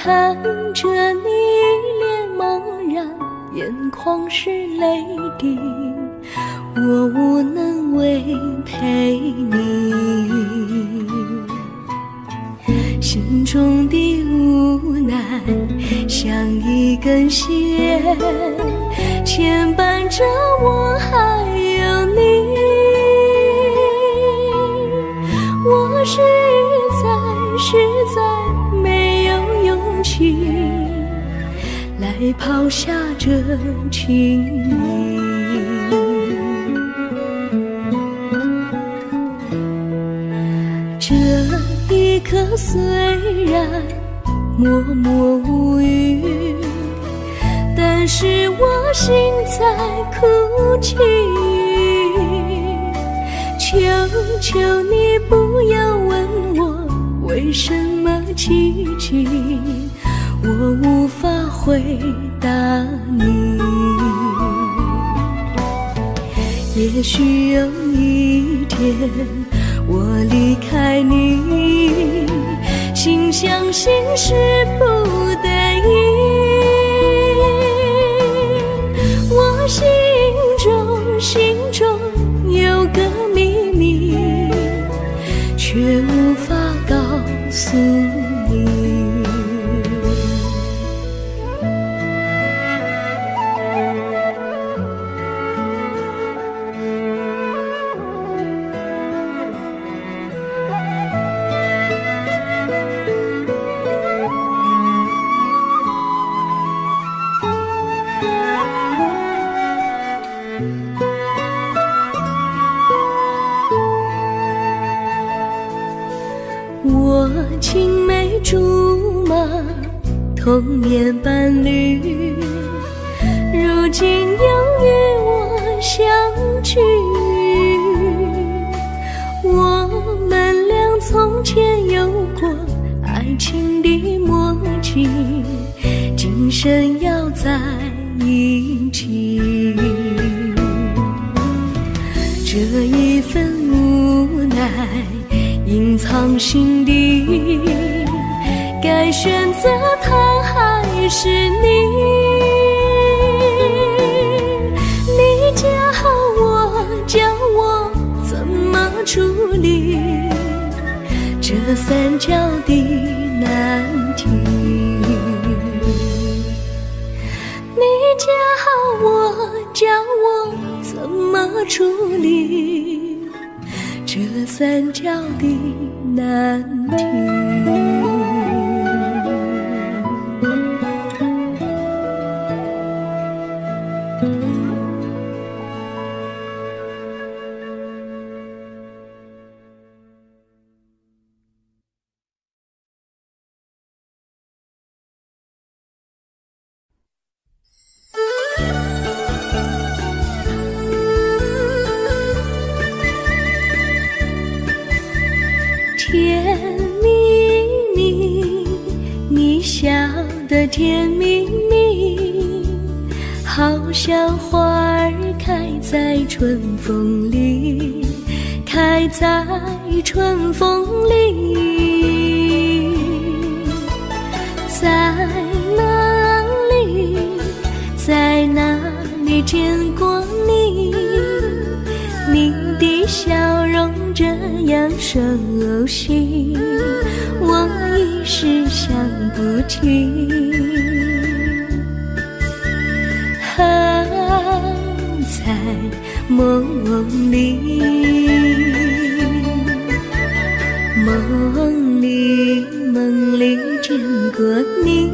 看着你脸茫然，眼眶是泪滴，我无能为陪你。心中的无奈像一根线，牵绊着我还有你。我实在没有勇气来抛下这情谊。这一刻虽然默默无语，但是我心在哭泣。求求你不要问我为什么奇迹，我无法回答你。也许有一天我离开你，心相信是不得已。我心中有个秘密，却无法告诉你。我青梅竹马，童年伴侣，如今又与我相聚。我们俩从前有过爱情的默契，今生要在一起。这一份无奈隐藏心底，该选择他还是你？你教我怎么处理这三角的难题？你教我怎么处理这三角的难题？甜蜜蜜，你笑得甜蜜蜜，好像花儿开在春风里，开在春风里。在哪里，在哪里见过你？你的笑容这样熟悉，我一时想不起。在梦里，梦里见过你，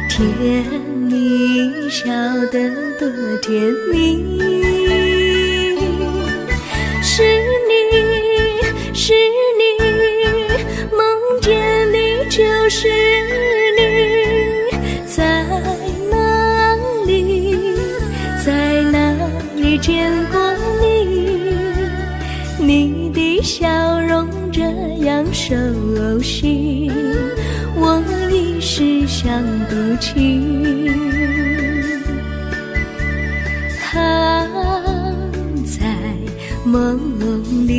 甜蜜笑得多甜蜜。是你，梦见你就是你，在哪里见过你？你的笑容这样熟悉，我一时想不起。在梦里。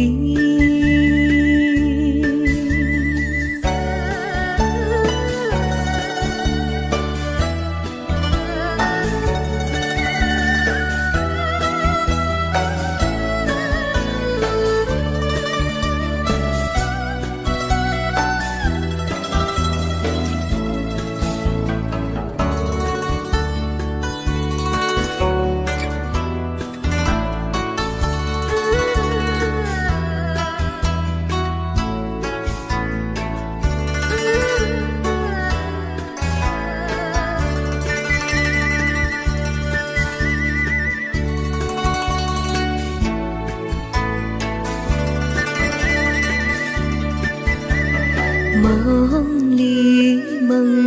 梦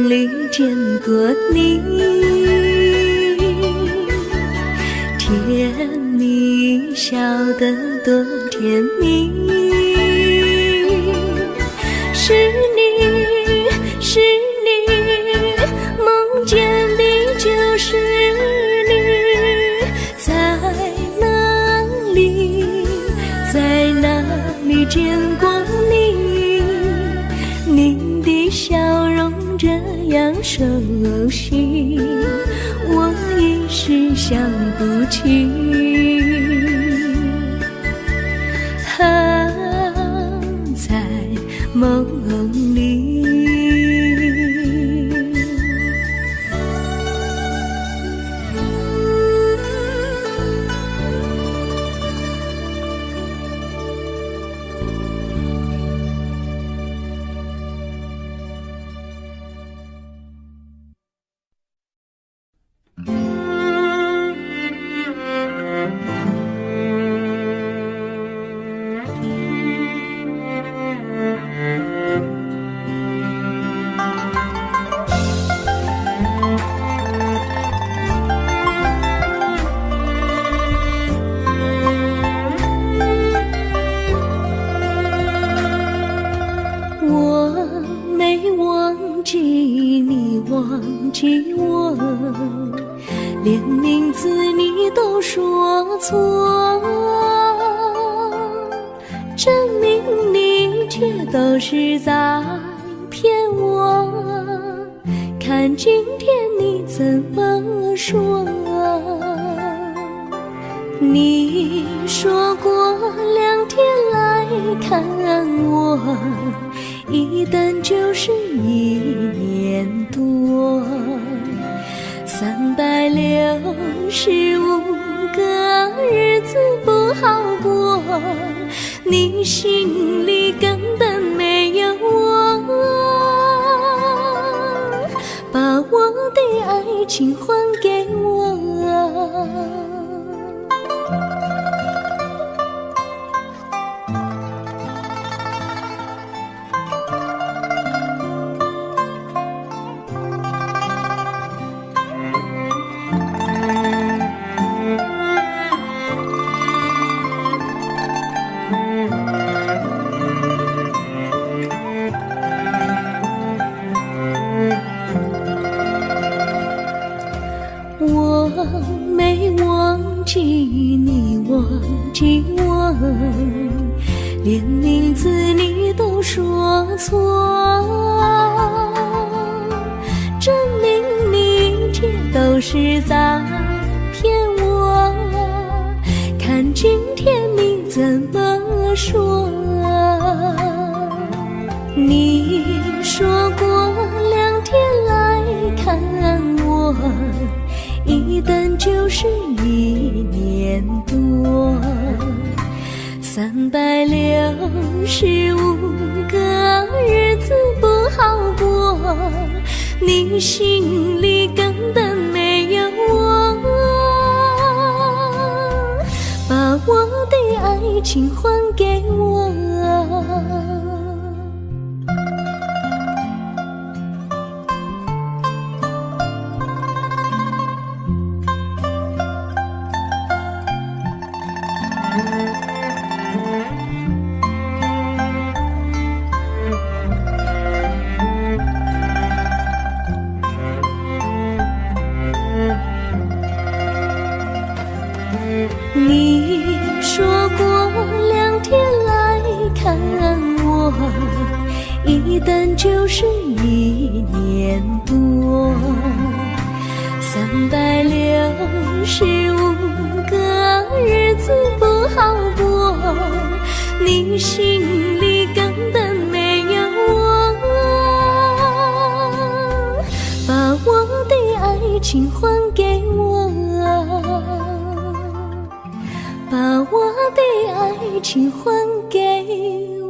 里见过你，甜蜜笑得多甜蜜。是你，是你，梦见的就是你，在哪里，在哪里见过你？你的笑容这样熟悉，我一时想不起。在梦里，忘记我，连名字你都说错，证明你一切都是在骗我。看今天你怎么说？你说过2天来看我，一等就是1年多，365个日子不好过，你心里根本没有我，把我的爱情还给我。我没忘记你，忘记我，连名字你都说错，证明你一切都是在骗我。看今天你怎么说？你说过2天来看我，一等就是1年多，365个日子不好过，你心里根本没有我，把我的爱情还给我。你说过2天来看我，一等就是1年多，365个日子不好过，你心里根本没有我，把我的爱情还给我，把我的爱情还给我。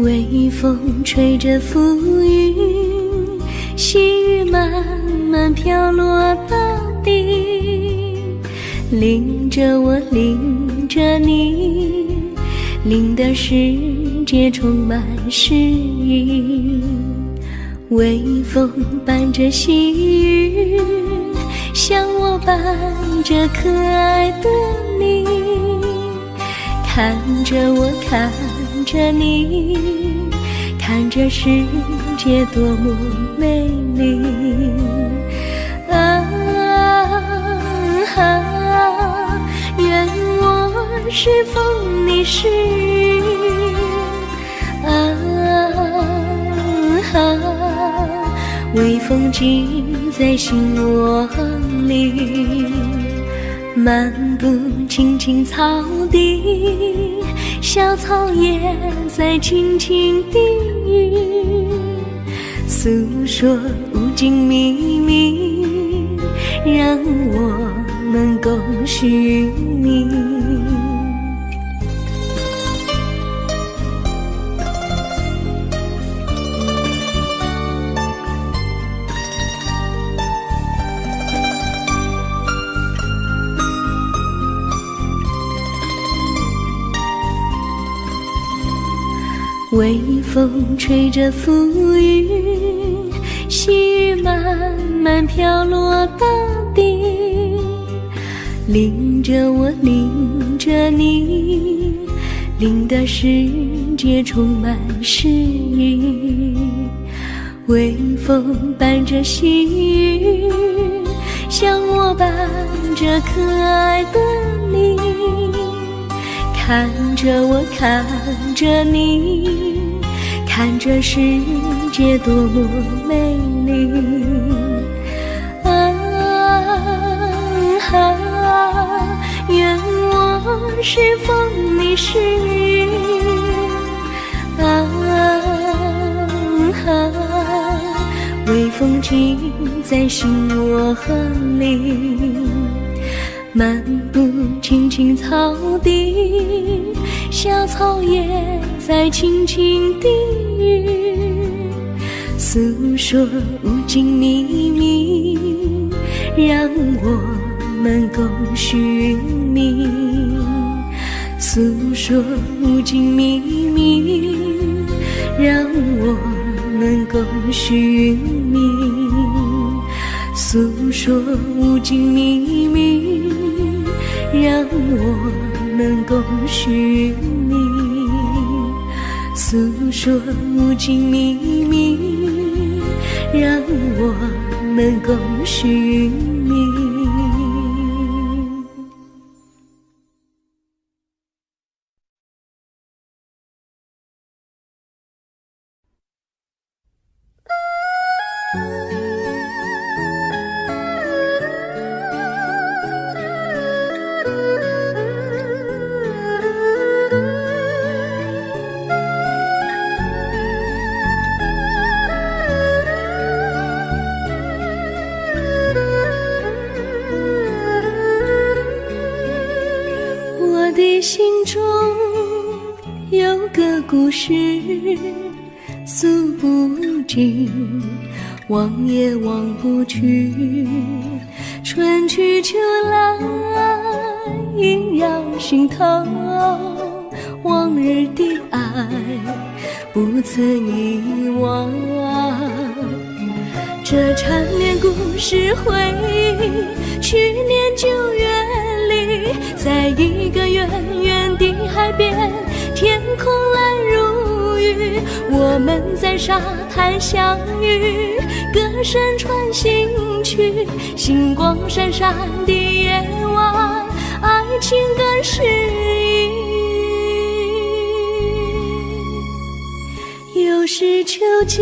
微风吹着浮云，细雨慢慢飘落大地，淋着我，淋着你，淋的世界充满诗意。微风伴着细雨，像我伴着可爱的你，看着我，看着你，看这世界多么美丽。愿我是风，你是雨。微风尽在心窝里，漫步青青草地，小草也在轻轻低语，诉说无尽秘密，让我们共许你。微风吹着浮云，细雨慢慢飘落大地，淋着我，淋着你，淋的世界充满诗意。微风伴着细雨，像我伴着可爱的你，看着我，看着你，看这世界多么美丽。愿我是风，你是雨。微风尽在心窝里，漫步青青草地，小草也在轻轻低语，诉说无尽秘密，让我们共许你。诉说无尽秘密，让我们共许你。诉说无尽秘密，让我们共许你。诉说无尽秘密，让我们共许你。我的心中有个故事，诉不尽，忘也忘不去。春去秋来，萦绕心头，往日的爱不曾遗忘。这缠绵故事回忆，去年9月里，在一个远远的海边，天空蓝如玉，我们在沙滩相遇，歌声传心曲，星光闪闪的夜晚，爱情更诗意。又是秋季，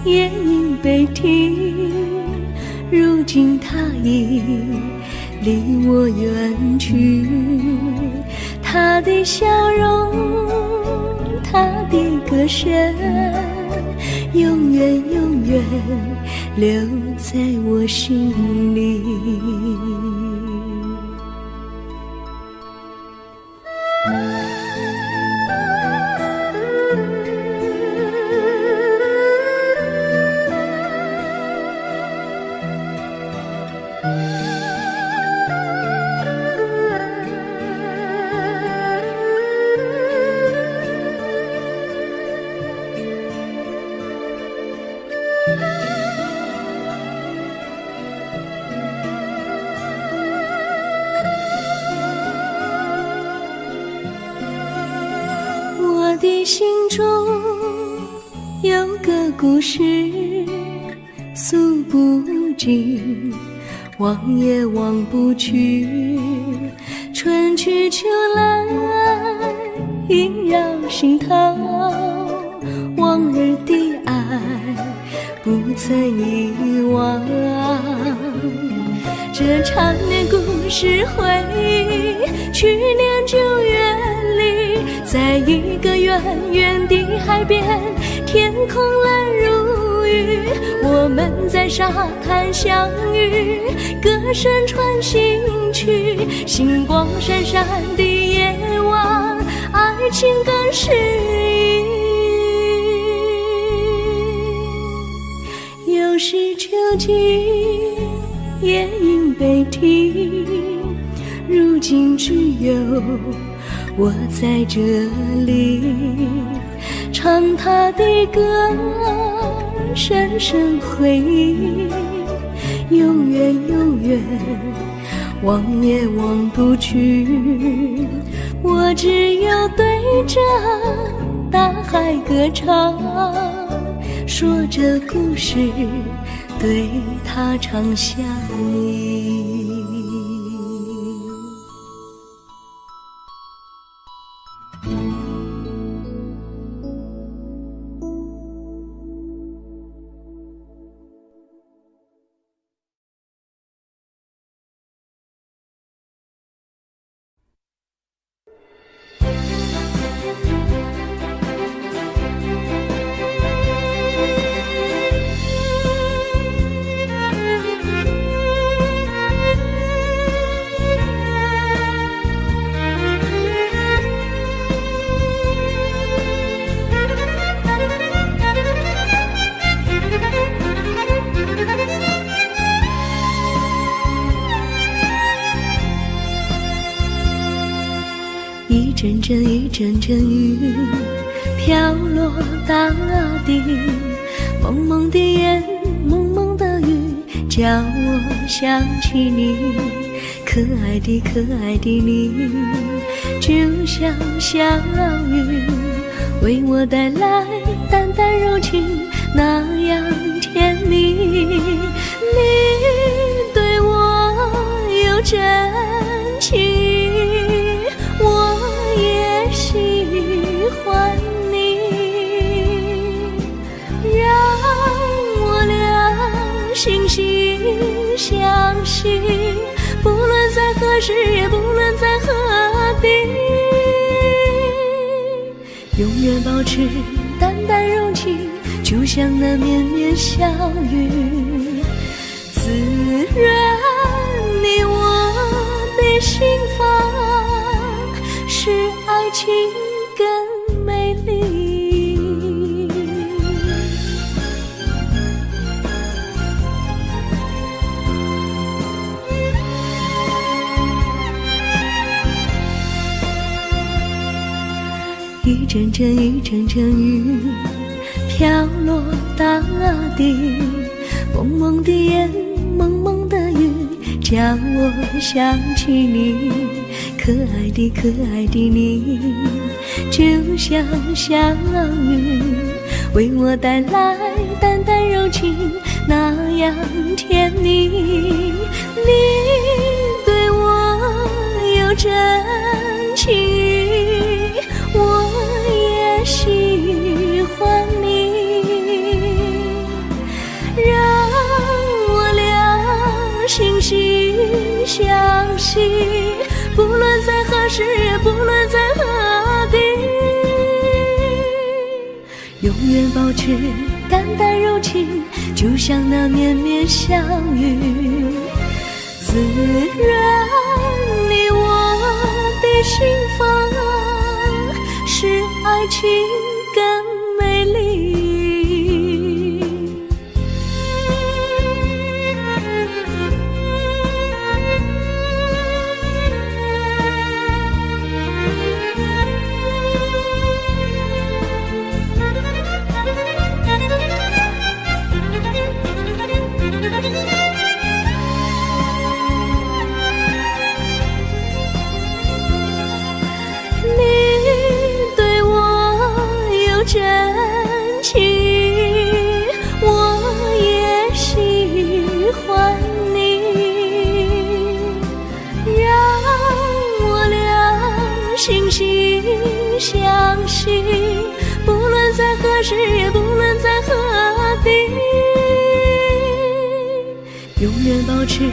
夜莺悲啼，如今他已离我远去，他的笑容，他的歌声，永远永远留在我心里。的心中有个故事，诉不尽，忘也忘不去。春去秋来，萦绕心头，往日的爱不曾遗忘。这缠绵故事回忆，去年9月里，在一个远远的海边，天空蓝如玉，我们在沙滩相遇，歌声传心曲，星光闪闪的夜晚，爱情更诗意。又是秋季，夜莺北啼，如今只有我在这里，唱他的歌，深深回忆，永远永远忘也忘不去。我只有对着大海歌唱，说着故事，对他唱想你。一阵阵一阵阵雨飘落大地，蒙蒙的烟，蒙蒙的雨，叫我想起你。可爱的可爱的你，就像小雨，为我带来淡淡柔情，那样甜蜜。你对我有真情，我也喜欢你，让我俩惺惺相惜，不论在何时，也不论在何地，永远保持淡淡柔情，就像那绵绵小雨，滋润你我的心房，使爱情更美丽。一阵阵一阵阵雨飘落大地，蒙蒙的烟，蒙蒙的雨，叫我想起你。可爱的可爱的你，就像小雨，为我带来淡淡柔情，那样甜蜜。你对我有真情，我也喜欢你，让我俩惺惺相惜，不论在何时，也不论在何地，永远保持淡淡柔情，就像那绵绵小雨，滋润你我的心房，使爱情更美丽。你对我惺惺相惜，不论在何时，也不论在何地，永远保持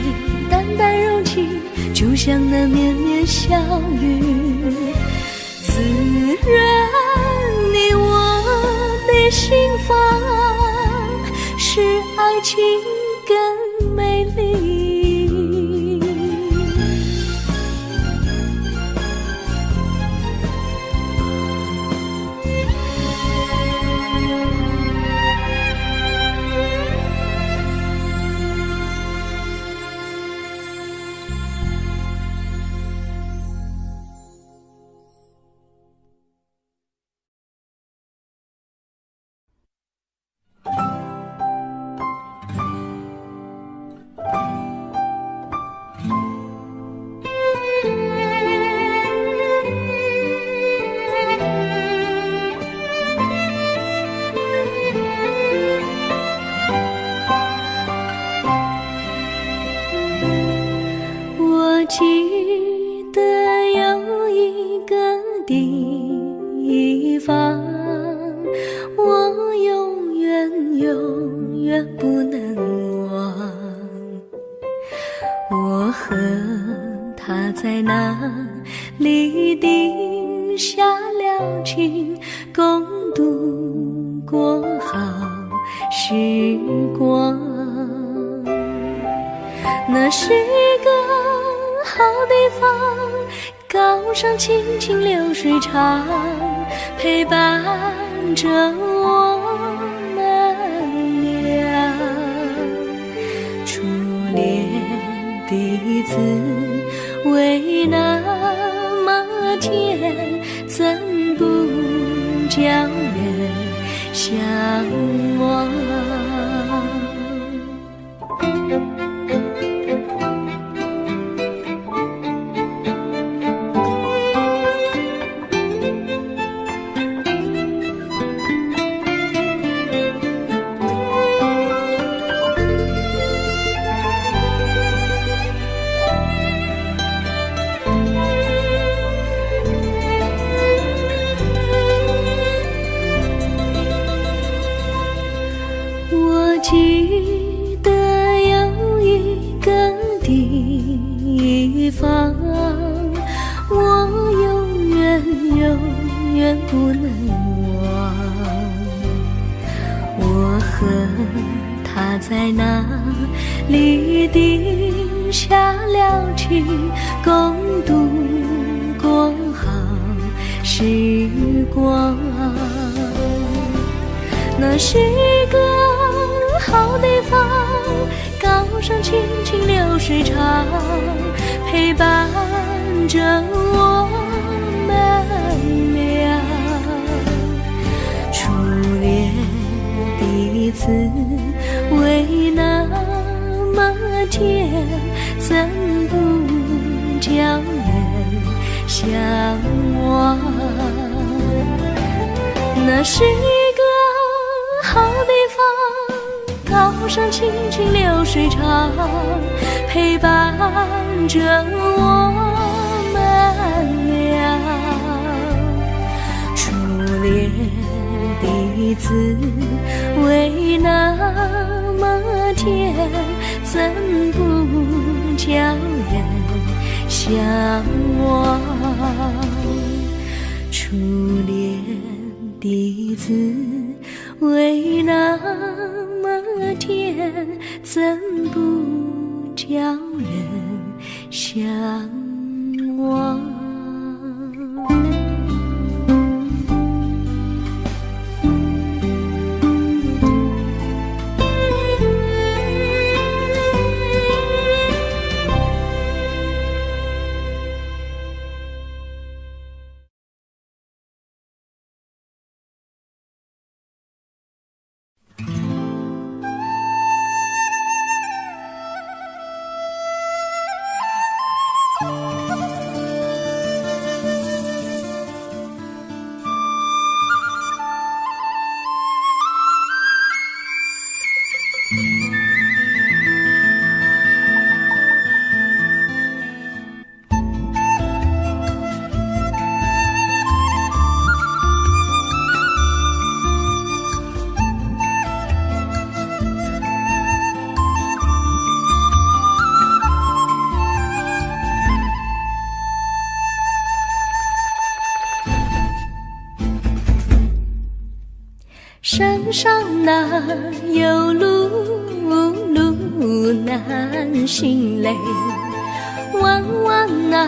淡淡柔情，就像那绵绵小雨，滋润你我的心房，使爱情更美丽。我记得有一个地方，我永远不能忘。我和他在那里定下了情，共度过好时光。那是一个好地方，高山青青流水长，陪伴着我们俩。初恋的滋味那么甜，怎不叫人向往？我记得有一个地方，我永远不能忘。我和他在那里定下了情，共度过好时光。那是一个好地方，高山青青流水长，陪伴着我们俩。初恋的滋味那么甜，怎不叫人向往？那是一个好地方，高山青青流水长，陪伴着我们俩。初恋的滋味那么甜，怎不叫人向往？初恋的滋味那么甜，怎不叫人向往？山上哪有路，路难行嘞，弯弯哪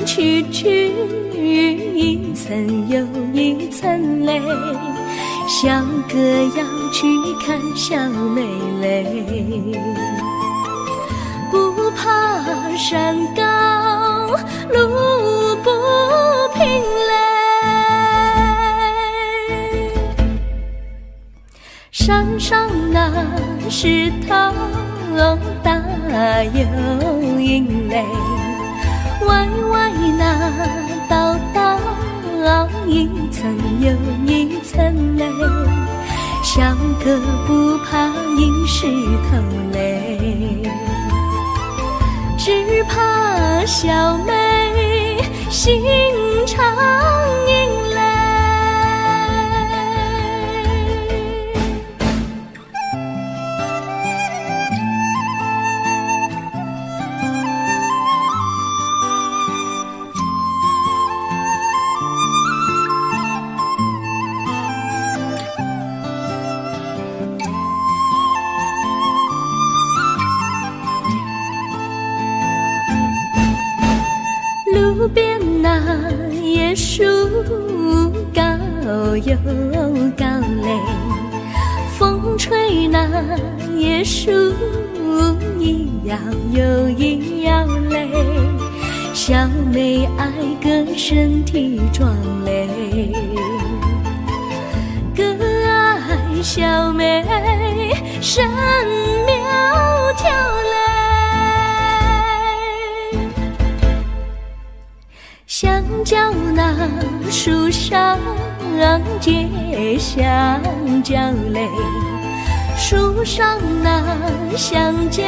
曲曲，一层又一层嘞，小哥要去看小妹嘞，不怕山高路不平嘞，山上那石头大又硬嘞，歪歪那道道一层又一层嘞，小哥不怕硬石头嘞，只怕小妹心肠硬嘞。路边那椰树高又高嘞，风吹那椰树一摇又一摇嘞，小妹爱个身体壮嘞，哥爱小妹身苗条嘞，香蕉那树上结香蕉嘞，树上那香蕉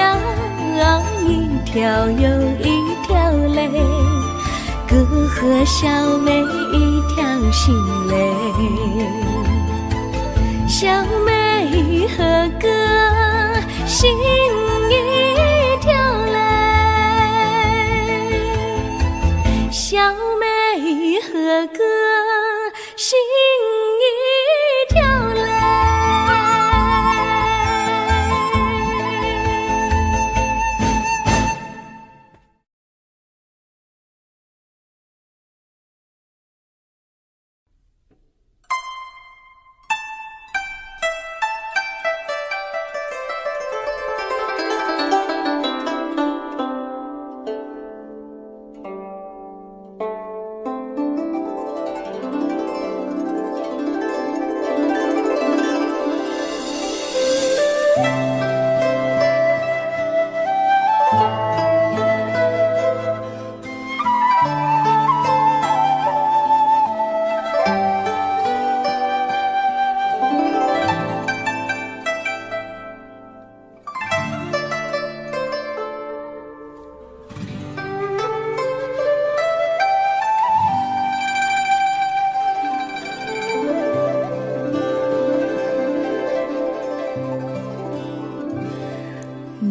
一条又一条嘞，哥和小妹一条心嘞，小妹和哥心一条嘞，小妹和哥心一条嘞。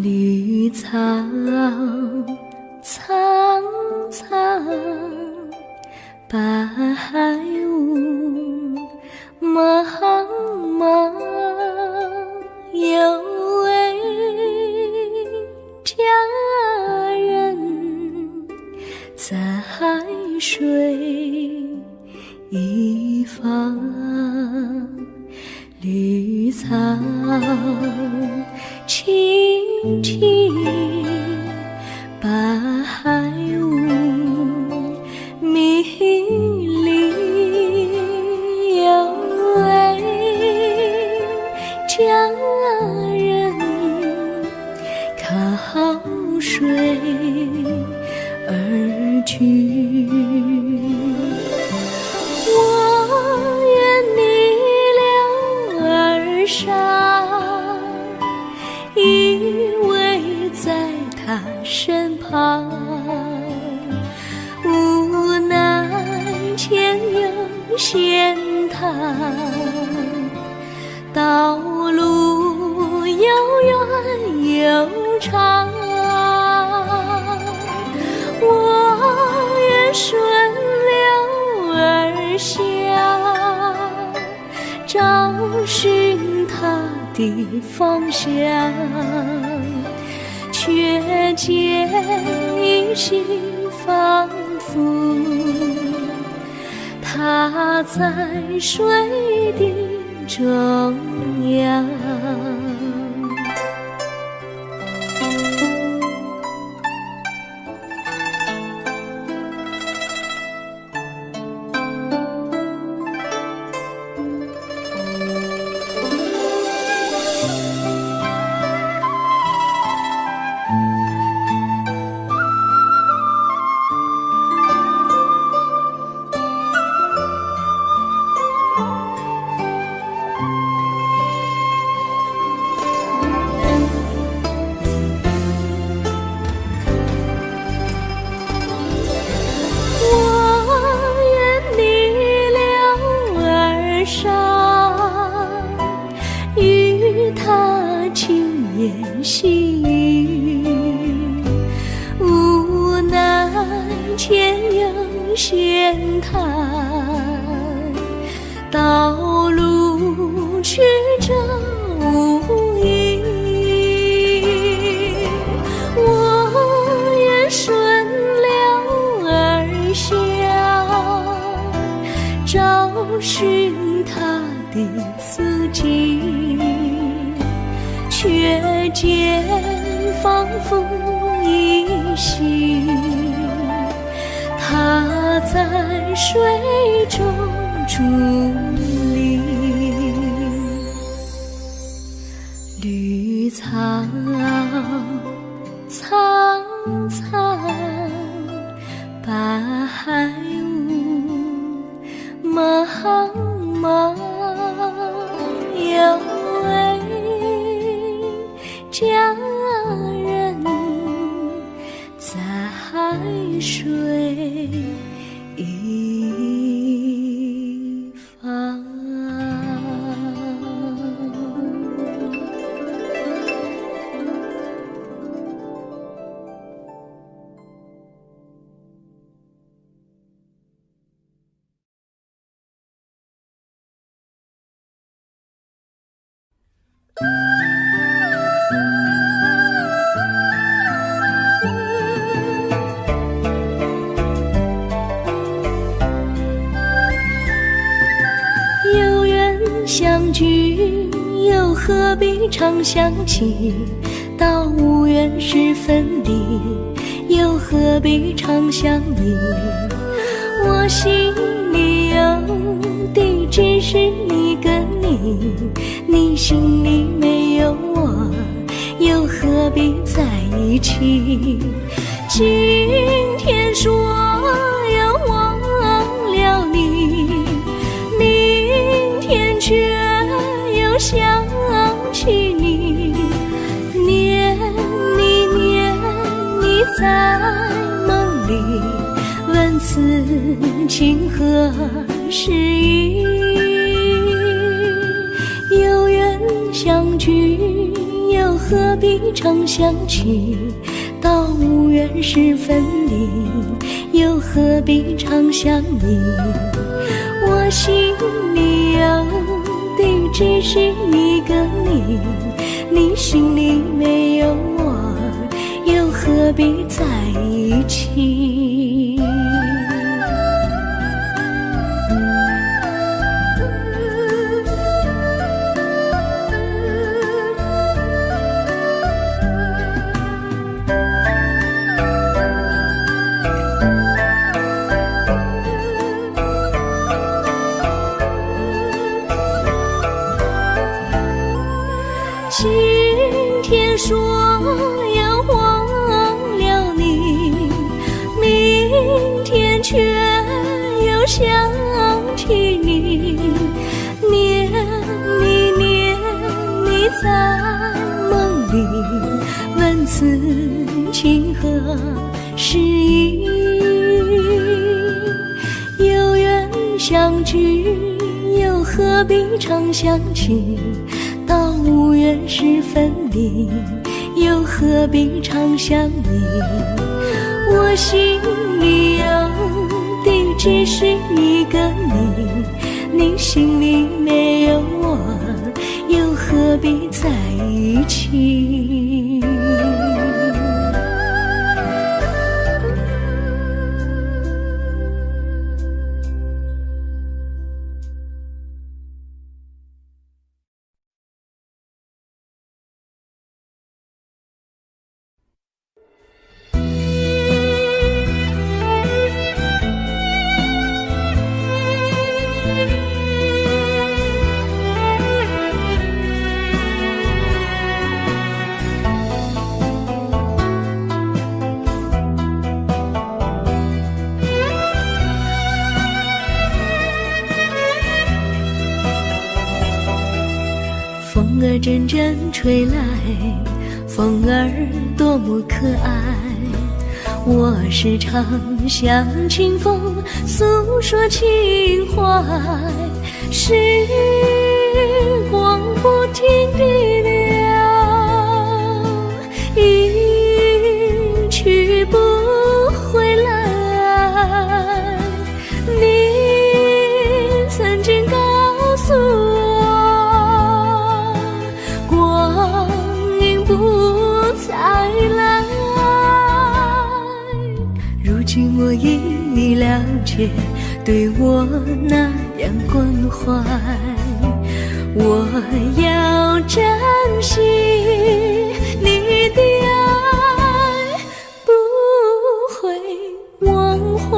绿草苍苍，白雾茫茫，有位佳人在水一方，绿草青青，白雾迷离，有位佳人靠水而居，我愿逆流而上，依偎在他身旁，无奈前有险滩，道路又远又长，我愿顺流而下，找寻的方向，却见一心仿佛它在水的中央。细雨无奈前有险滩，道路曲折无依，我愿顺流而下，找寻他的足迹，却见仿佛依稀，它在水中伫立。绿草苍苍，白雾茫茫，有位佳人在海水一方。有缘相聚，又何必常想起？到无缘时分离，又何必常想你？我心里有的只是一个你，你心里没有我，又何必在一起？今天说要忘了你，明天却又想起你，念你念你在梦里，问此情何时已？有缘相聚，又何必常想起？到无缘时分离，又何必常想你？我心里有的只是一个你，你心里没有我，又何必在一起？今天说要忘了你，明天却又想起你，念你念你在梦里，问此情何时已？有缘相聚，又何必常想起？到无缘时分离，又何必常想你？我心里有的只是一个你，你心里没有我，又何必阵阵吹来，风儿多么可爱。我时常向清风诉说情怀，时光不停地流，一去不回来。你曾经告诉我，光阴不再来。如今我已了解，对我那样关怀，我要珍惜你的爱，不会忘怀。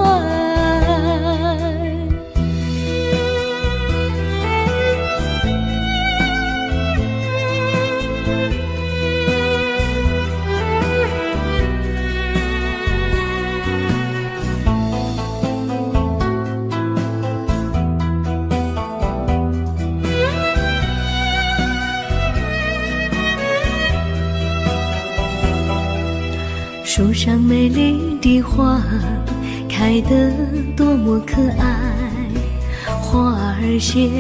树上美丽的花开得多么可爱，花儿谢，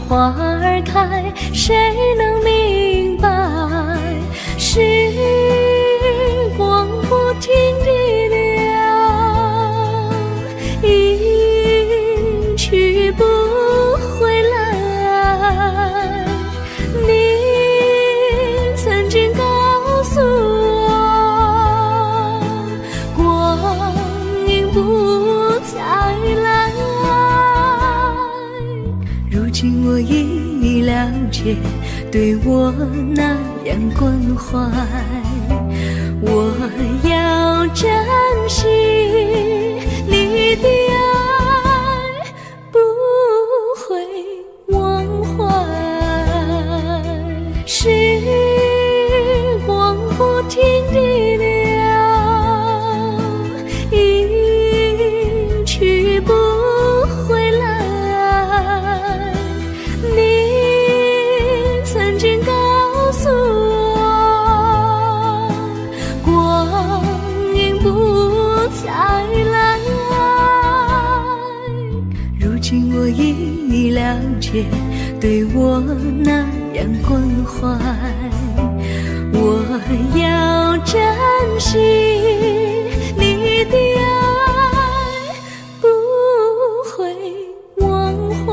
花儿开，谁能明白？时光不停地流，一去不回来。你曾经告诉我，不再来。如今我已了解，对我那样关怀，我要珍惜你的爱，不会忘怀。时光不停地流，去不回来。你曾经告诉我，光阴不再来。如今我已了解，对我那样关怀，我要珍惜你的爱，不会忘怀。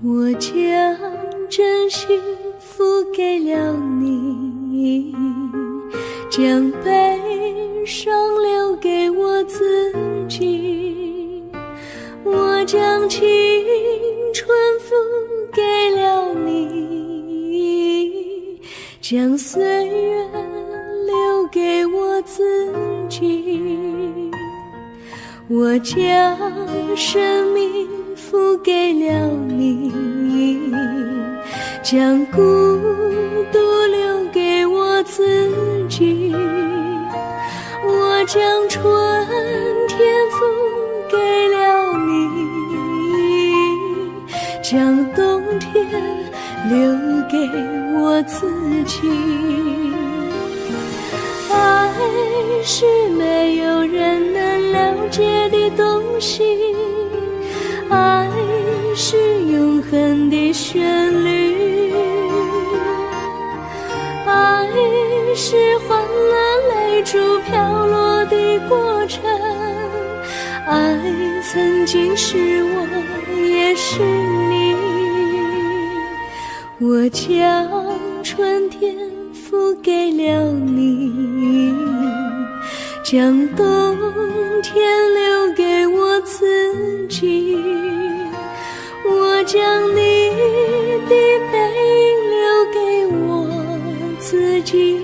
我将真心付给了你，将悲伤留给我自己。我将青春付给了你，将岁月留给我自己。我将生命付给了你，将孤独留给我自己。我将春天付给了你，将冬天留给我自己。爱是没有人能了解的东西。爱是永恒的旋律，爱是换了泪珠飘落的过程。爱曾经是我，也是你。我将春天付给了你，将冬天留给我自己。我将你的背影留给我自己，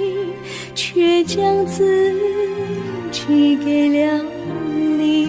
却将自己给了你。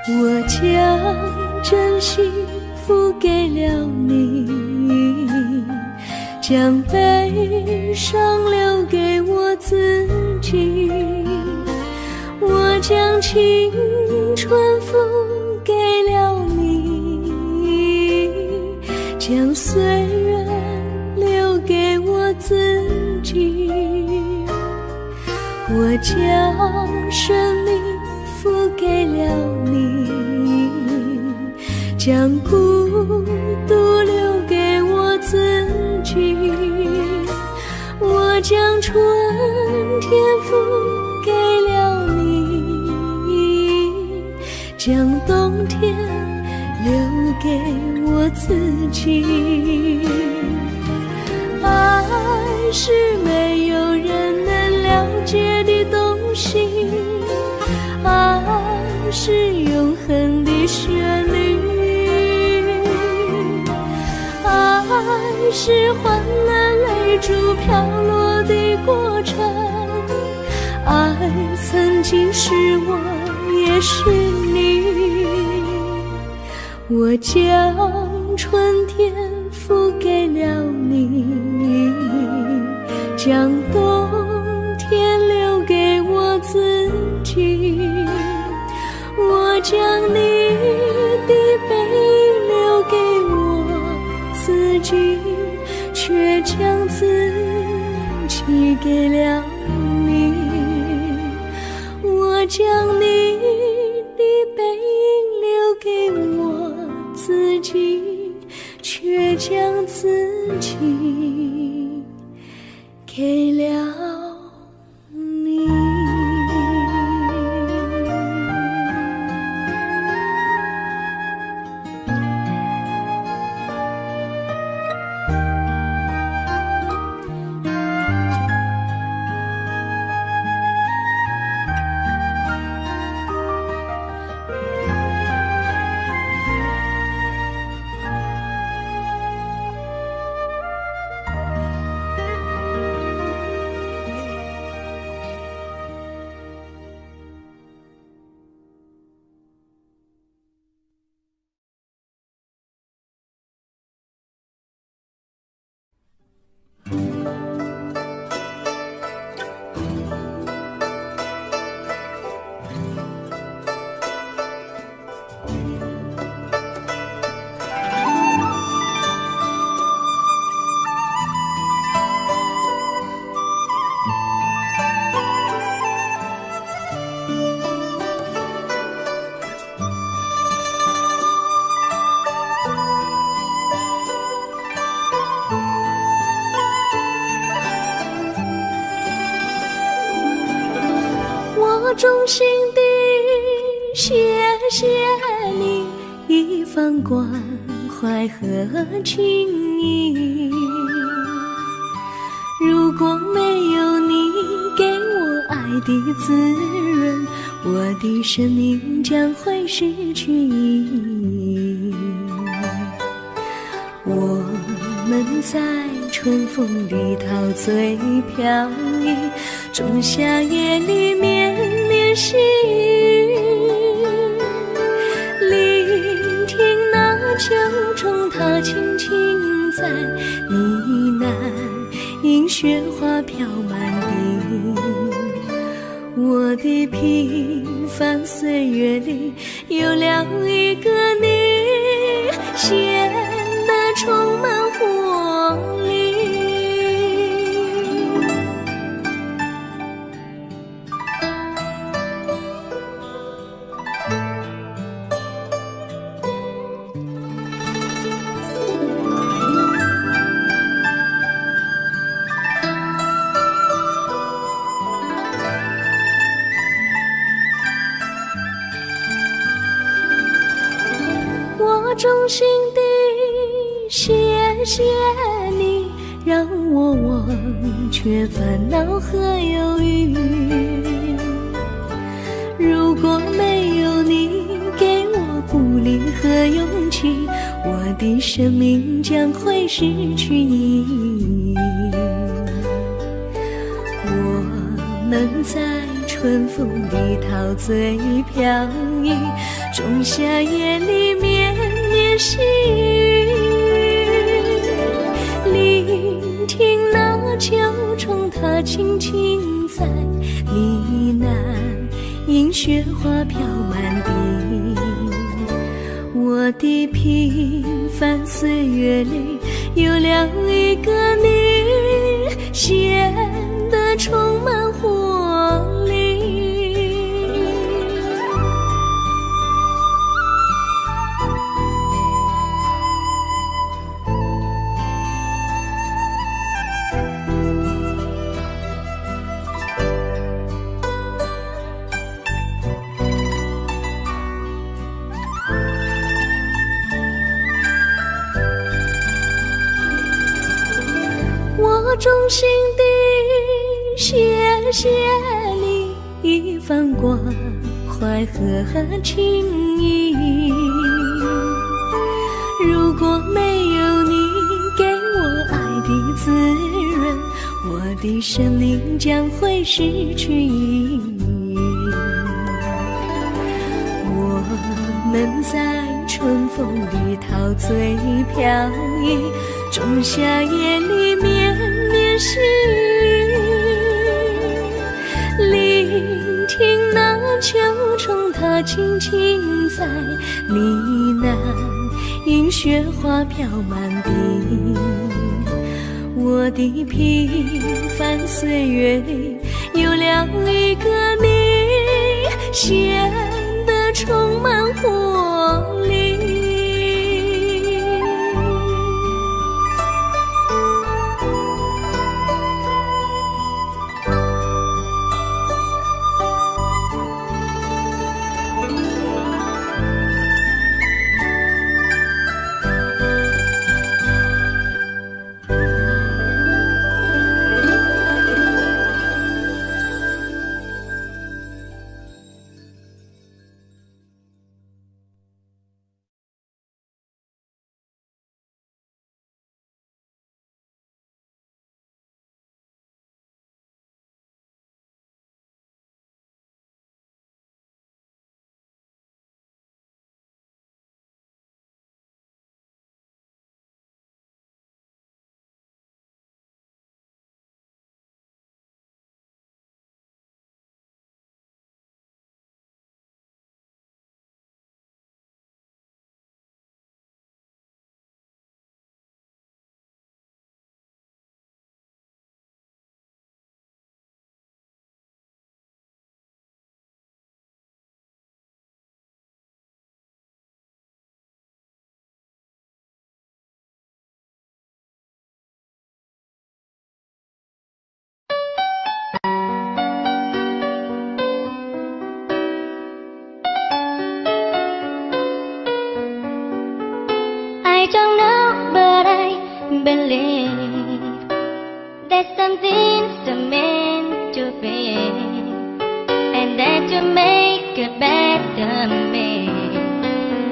我将真心付给了你，将悲伤留给我自己。我将青春付给了你，将岁月留给我自己。我将生命付给了你，将孤独留给我自己。我将春天付给了你，将冬天留给我自己。爱是没有人能了解的东西，爱是永恒的旋律，爱是换了泪珠飘落的过程。爱曾经是我，也是你。我将春天付给了你，将冬天留给我自己。我将你的背影留给我自己，却将自己给了你。我将你的背影留给我自己，却将自己给了你。我衷心地谢谢你一番关怀和情谊，如果没有你给我爱的滋润，我的生命将会失去意义。我们在春风里陶醉飘逸，仲夏夜里绵绵细雨，聆听那秋虫它轻轻在呢喃，映雪花飘满地。我的平凡岁月里有了一个你，显得充满活力。我衷心地谢谢你，让我忘却烦恼和忧郁。如果没有你给我鼓励和勇气，我的生命将会失去意义。我们在春风里陶醉飘逸，仲夏夜里绵绵细雨，聆听那秋虫它轻轻在呢喃，映雪花飘满地。我的平凡岁月里有了一个你，显得充满活力。我衷心地谢谢你一番关怀和情谊。如果没有你给我爱的滋润，我的生命将会失去意义。我们在春风里陶醉飘逸，仲夏夜里绵绵细雨，聆听那秋虫它轻轻在呢喃，映雪花飘满地。我的平凡岁月里有了一个你，显得充满活力。I don't know, but I believe that something's meant to be, and that you make a better me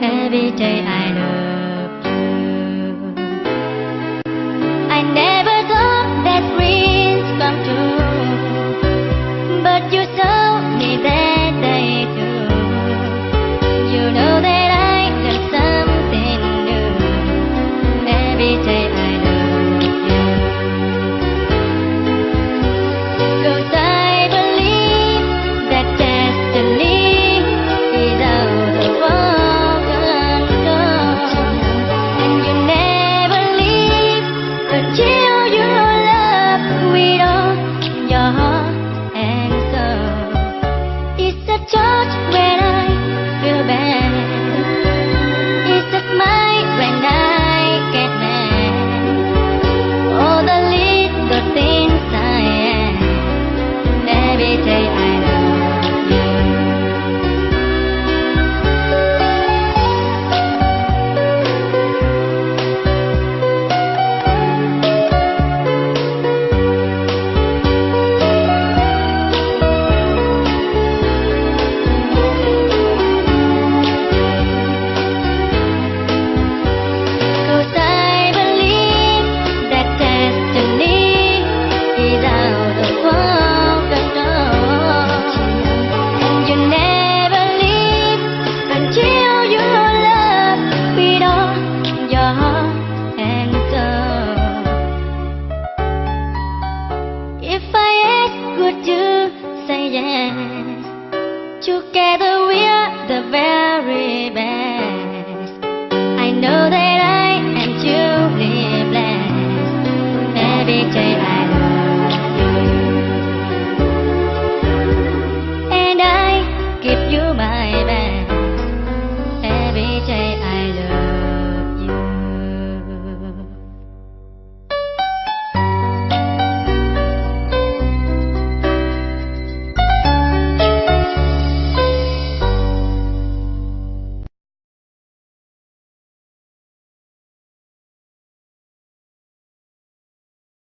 every day. I love you. I never thought that dreams come true, but you told me that yes. Together we are the very best. I know that I am truly blessed. Every day